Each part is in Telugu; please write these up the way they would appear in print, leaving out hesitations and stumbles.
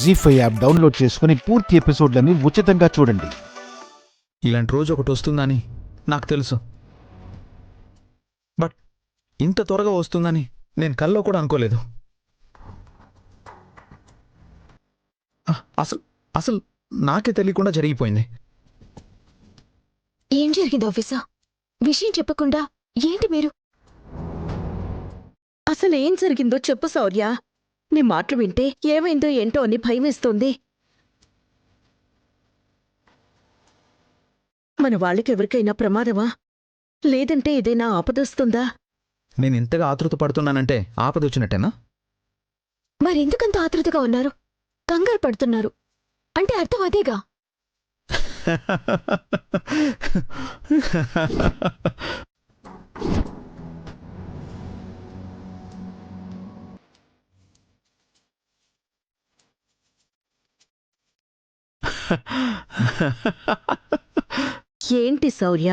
జీ5 యాప్ డౌన్లోడ్ చేసుకుని పూర్తి ఎపిసోడ్లని ఉచితంగా చూడండి. ఇలాంటి రోజు ఒకటి వస్తుందని నాకు తెలుసు, బట్ ఇంత త్వరగా వస్తుందని నేను కల్లో కూడా అనుకోలేదు. అసలు అసలు నాకే తెలియకుండా జరిగిపోయింది. ఏం జరిగింది ఆఫీసర్? విషయం చెప్పకుండా ఏంటి మీరు? అసలేం జరిగిందో చెప్పు శౌర్య. నీ మాటలు వింటే ఏమైందో ఏంటో అని భయమేస్తోంది. మన వాళ్ళకెవరికైనా ప్రమాదమా, లేదంటే ఏదైనా ఆపదొస్తుందా? నేను ఇంతగా ఆతృత పడుతున్నానంటే ఆపద వచ్చినట్టేనా? మరెందుకంత ఆతృతగా ఉన్నారు? కంగారు పడుతున్నారు అంటే అర్థం అదేగా. ఏంటి శౌర్య,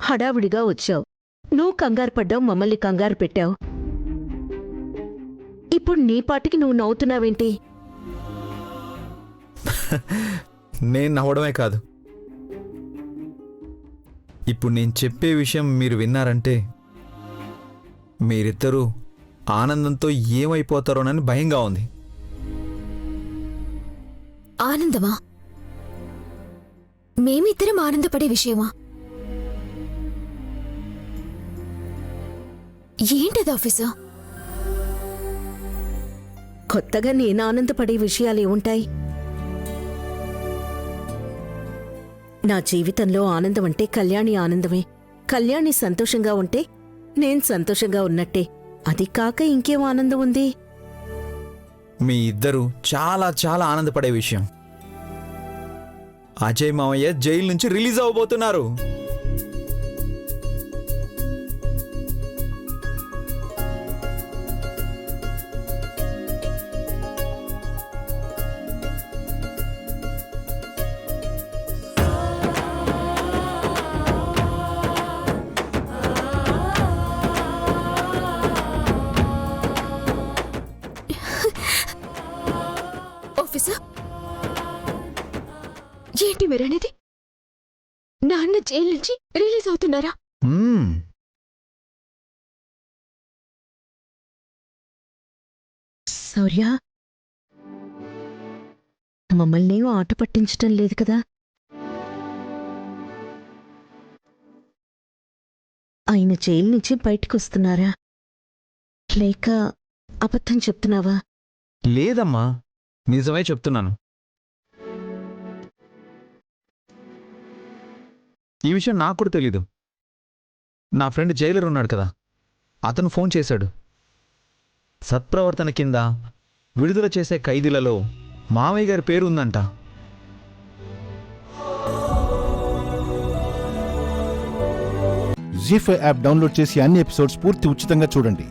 హడావుడిగా వచ్చావు. నువ్వు కంగారు పడ్డావు, మమ్మల్ని కంగారు పెట్టావు. ఇప్పుడు నీ పాటికి నువ్వు నవ్వుతున్నావేంటి? నేను నవ్వడమే కాదు, ఇప్పుడు నేను చెప్పే విషయం మీరు విన్నారంటే మీరిద్దరూ ఆనందంతో ఏమైపోతారోనని భయంగా ఉంది. ఆనందమా? మేమిద్దరం ఆనందపడే విషయమా? ఏంటది ఆఫీసర్? కొత్తగా నేను ఆనందపడే విషయాలేముంటాయి? నా జీవితంలో ఆనందం అంటే కళ్యాణి ఆనందమే. కళ్యాణి సంతోషంగా ఉంటే నేను సంతోషంగా ఉన్నట్టే. అది కాక ఇంకేం ఆనందం ఉంది? మీ ఇద్దరు చాలా చాలా ఆనందపడే విషయం, అజయ్ మావయ్య జైలు నుంచి రిలీజ్ అవ్వబోతున్నారు. ఆఫీసర్, ఏంటి మీరనేది? నాన్న జైలు నుంచి రిలీజ్ అవుతున్నారా? శౌర్య, మమ్మల్ని ఆట పట్టించటం లేదు కదా? ఆయన జైలు నుంచి బయటకొస్తున్నారా, లేక అబద్ధం చెప్తున్నావా? లేదమ్మా, నిజమే చెప్తున్నాను. ఈ విషయం నాకు కూడా తెలీదు. నా ఫ్రెండ్ జైలర్ ఉన్నాడు కదా, అతను ఫోన్ చేశాడు. సత్ప్రవర్తన కింద విడుదల చేసే ఖైదీలలో మావయ్య గారి పేరు ఉందంట. జీ5 యాప్ డౌన్లోడ్ చేసి అన్ని ఎపిసోడ్స్ పూర్తి ఉచితంగా చూడండి.